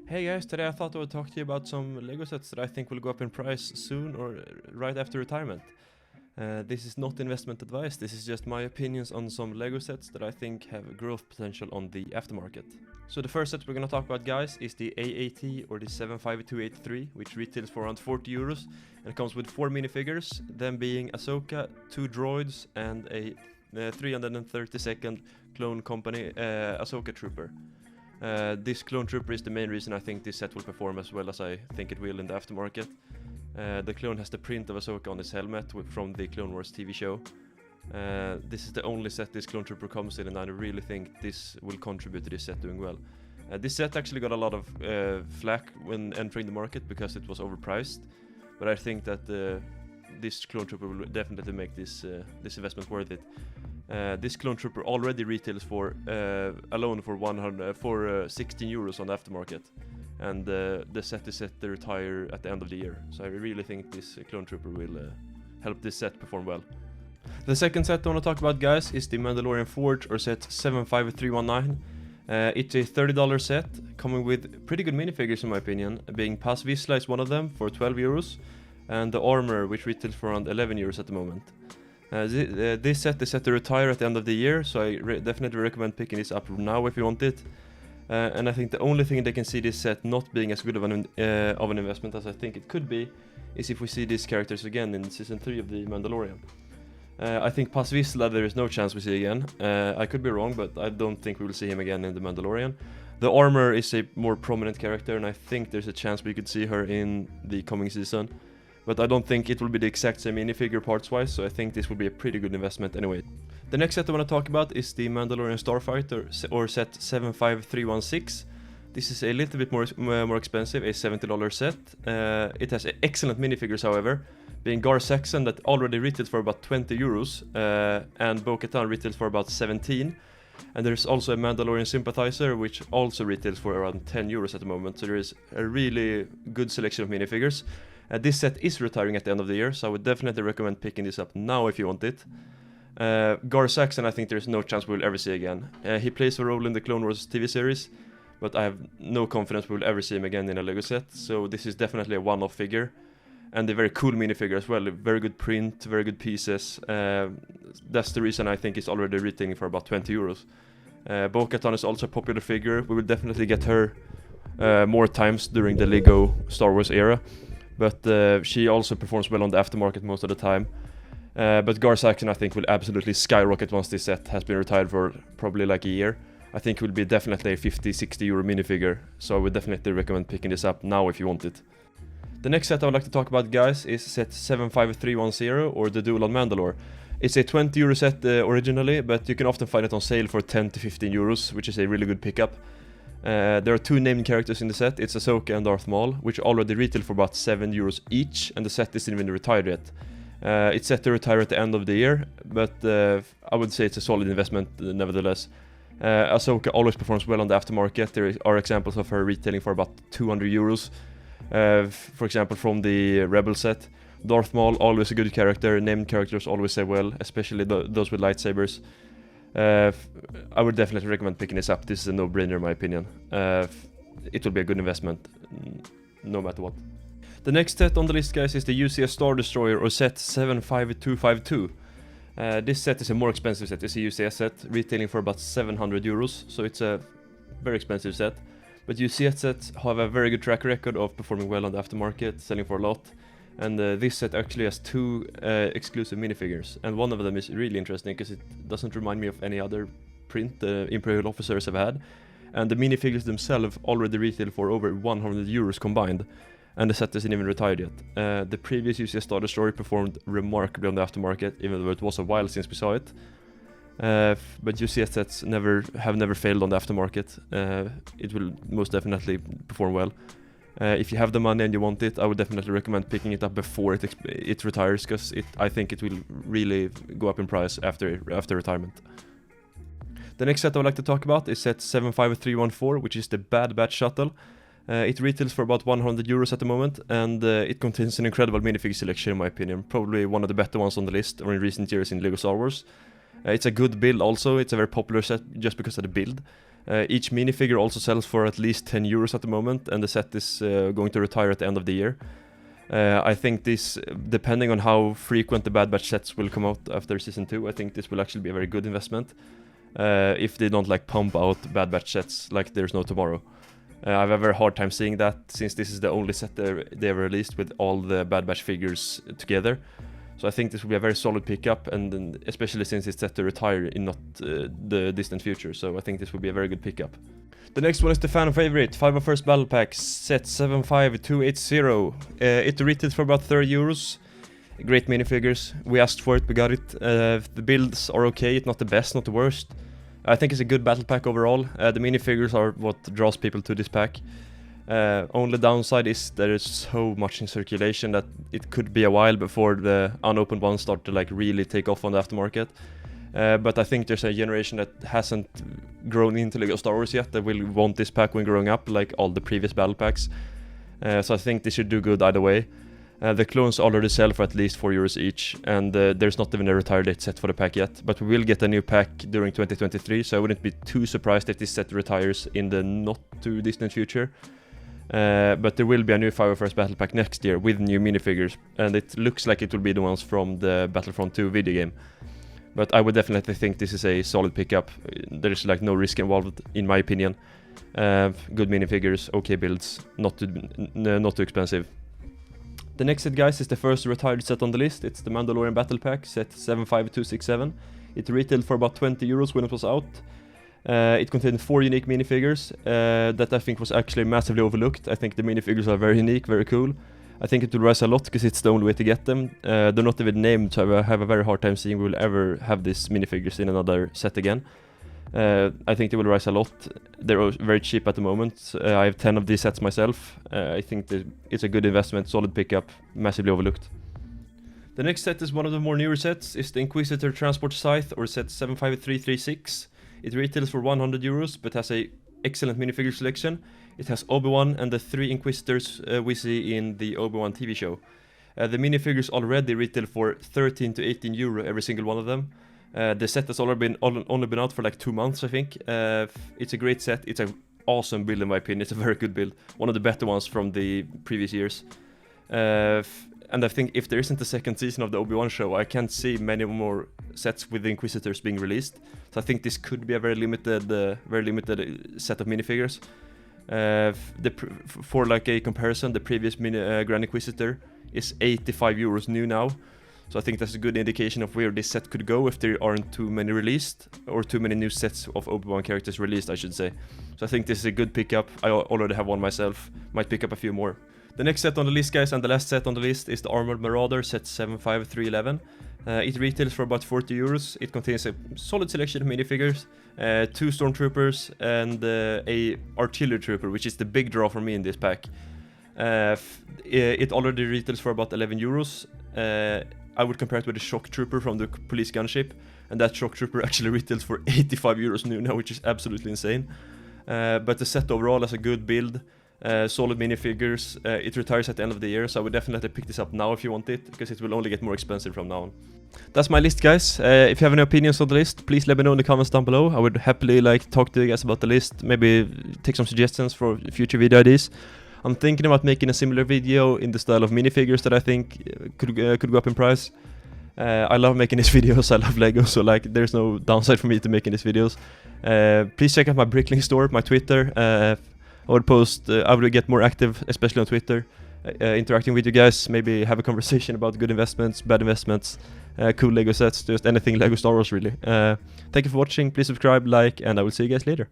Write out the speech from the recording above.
Hey guys, today I thought I would talk to you about some Lego sets that I think will go up in price soon or right after retirement. This is not investment advice, this is just my opinions on some Lego sets that I think have growth potential on the aftermarket. So the first set we're gonna talk about, guys, is the AAT or the 75283, which retails for around 40 euros and comes with 4 minifigures, them being Ahsoka, 2 droids and a 332nd Clone Company Ahsoka Trooper. This Clone Trooper is the main reason I think this set will perform as well as I think it will in the aftermarket. The clone has the print of Ahsoka on his helmet from the Clone Wars TV show. This is the only set this Clone Trooper comes in, and I really think this will contribute to this set doing well. This set actually got a lot of flack when entering the market because it was overpriced, but I think that this Clone Trooper will definitely make this investment worth it. This Clone Trooper already retails for alone for 16 euros on the aftermarket, and the set is set to retire at the end of the year. So I really think this Clone Trooper will help this set perform well. The second set I want to talk about, guys, is the Mandalorian Forge or set 75319. It's a $30 set coming with pretty good minifigures in my opinion, being Paz Vizsla is one of them for 12 euros, and the armor, which retails for around 11 euros at the moment. This set is set to retire at the end of the year, so I definitely recommend picking this up now if you want it. And I think the only thing they can see this set not being as good of an investment as I think it could be is if we see these characters again in season 3 of The Mandalorian. I think Paz Vizsla there is no chance we see again. I could be wrong, but I don't think we will see him again in The Mandalorian. The armor is a more prominent character, and I think there's a chance we could see her in the coming season. But I don't think it will be the exact same minifigure parts-wise, so I think this will be a pretty good investment anyway. The next set I want to talk about is the Mandalorian Starfighter, or set 75316. This is a little bit more expensive, a $70 set. It has excellent minifigures, however, being Gar Saxon that already retails for about 20 euros, and Bo-Katan retails for about 17. And there's also a Mandalorian Sympathizer, which also retails for around 10 euros at the moment, so there is a really good selection of minifigures. This set is retiring at the end of the year, so I would definitely recommend picking this up now if you want it. Gar Saxon I think there's no chance we will ever see again. He plays a role in the Clone Wars TV series, but I have no confidence we will ever see him again in a Lego set, so this is definitely a one-off figure. And a very cool minifigure as well, very good print, very good pieces. That's the reason I think it's already retailing for about 20 euros. Bo-Katan is also a popular figure, we will definitely get her more times during the Lego Star Wars era. But she also performs well on the aftermarket most of the time. But Gar Saxon I think will absolutely skyrocket once this set has been retired for probably like a year. I think it will be definitely a 50-60 euro minifigure, so I would definitely recommend picking this up now if you want it. The next set I would like to talk about, guys, is set 75310 or the Duel on Mandalore. It's a 20 euro set originally, but you can often find it on sale for 10 to 15 euros, which is a really good pickup. There are 2 named characters in the set, it's Ahsoka and Darth Maul, which already retail for about 7 euros each, and the set isn't even retired yet. It's set to retire at the end of the year, but I would say it's a solid investment nevertheless. Ahsoka always performs well on the aftermarket. There are examples of her retailing for about 200 euros, for example from the Rebel set. Darth Maul, always a good character, named characters always say well, especially those with lightsabers. I would definitely recommend picking this up. This is a no-brainer in my opinion. It will be a good investment, no matter what. The next set on the list, guys, is the UCS Star Destroyer or set 75252. This set is a more expensive set. It's a UCS set, retailing for about 700 euros, so it's a very expensive set. But UCS sets have a very good track record of performing well on the aftermarket, selling for a lot. And this set actually has 2 exclusive minifigures, and one of them is really interesting because it doesn't remind me of any other print the Imperial officers have had. And the minifigures themselves already retail for over 100 euros combined, and the set isn't even retired yet. The previous UCS Star Destroyer performed remarkably on the aftermarket, even though it was a while since we saw it. But UCS sets have never failed on the aftermarket. It will most definitely perform well. If you have the money and you want it, I would definitely recommend picking it up before it retires, because I think it will really go up in price after retirement. The next set I would like to talk about is set 75314, which is the Bad Batch shuttle. It retails for about 100 euros at the moment, and it contains an incredible minifigure selection in my opinion, probably one of the better ones on the list or in recent years in Lego Star Wars. It's a good build also, it's a very popular set just because of the build. Each minifigure also sells for at least 10 euros at the moment, and the set is going to retire at the end of the year. I think this, depending on how frequent the Bad Batch sets will come out after Season 2, I think this will actually be a very good investment. If they don't like pump out Bad Batch sets like there's no tomorrow. I have a very hard time seeing that, since this is the only set they ever released with all the Bad Batch figures together. So I think this will be a very solid pickup, and especially since it's set to retire in not the distant future. So I think this will be a very good pickup. The next one is the fan favorite, 501st Battle Pack, set 75280. It retails for about 30 euros. Great minifigures. We asked for it, we got it. The builds are okay, it's not the best, not the worst. I think it's a good battle pack overall. The minifigures are what draws people to this pack. Only downside is there is so much in circulation that it could be a while before the unopened ones start to like really take off on the aftermarket. But I think there's a generation that hasn't grown into Lego Star Wars yet that will want this pack when growing up, like all the previous battle packs. So I think they should do good either way. The clones already sell for at least 4 euros each, and there's not even a retire date set for the pack yet. But we will get a new pack during 2023, so I wouldn't be too surprised if this set retires in the not too distant future. But there will be a new 501st Battle Pack next year with new minifigures, and it looks like it will be the ones from the Battlefront 2 video game. But I would definitely think this is a solid pickup. There is like no risk involved, in my opinion. Good minifigures, okay builds, not too expensive. The next set, guys, is the first retired set on the list. It's the Mandalorian Battle Pack, set 75267. It retailed for about 20 euros when it was out. It contained 4 unique minifigures that I think was actually massively overlooked. I think the minifigures are very unique, very cool. I think it will rise a lot because it's the only way to get them. They're not even named, so I have a very hard time seeing we will ever have these minifigures in another set again. I think they will rise a lot. They're very cheap at the moment. I have 10 of these sets myself. I think that it's a good investment, solid pickup, massively overlooked. The next set is one of the more newer sets. It's the Inquisitor Transport Scythe, or set 75336. It retails for 100 euros, but has a excellent minifigure selection. It has Obi-Wan and the 3 Inquisitors we see in the Obi-Wan TV show. The minifigures already retail for 13 to 18 euro every single one of them. The set has only been out for like 2 months, I think. It's a great set. It's an awesome build in my opinion. It's a very good build. One of the better ones from the previous years. And I think if there isn't a second season of the Obi-Wan show, I can't see many more sets with the Inquisitors being released. So I think this could be a very limited set of minifigures. For like a comparison, the previous Grand Inquisitor is 85 euros new now. So I think that's a good indication of where this set could go if there aren't too many released, or too many new sets of Obi-Wan characters released, I should say. So I think this is a good pickup. I already have one myself, might pick up a few more. The next set on the list, guys, and the last set on the list, is the Armored Marauder, set 75311. It retails for about 40 euros. It contains a solid selection of minifigures, 2 Stormtroopers and a Artillery Trooper, which is the big draw for me in this pack. It already retails for about 11 euros. I would compare it with the Shock Trooper from the Police Gunship, and that Shock Trooper actually retails for 85 euros new now, which is absolutely insane. But the set overall has a good build, solid minifigures. It retires at the end of the year, so I would definitely pick this up now if you want it, because it will only get more expensive from now on. That's my list, guys. If you have any opinions on the list, please let me know in the comments down below. I would happily talk to you guys about the list, maybe take some suggestions for future video ideas. I'm thinking about making a similar video in the style of minifigures that I think could go up in price. I love making these videos, I love Lego, so there's no downside for me to making these videos. Please check out my Bricklink store, my Twitter. I would get more active, especially on Twitter, interacting with you guys, maybe have a conversation about good investments, bad investments, cool Lego sets, just anything Lego Star Wars really. Thank you for watching, please subscribe, like, and I will see you guys later.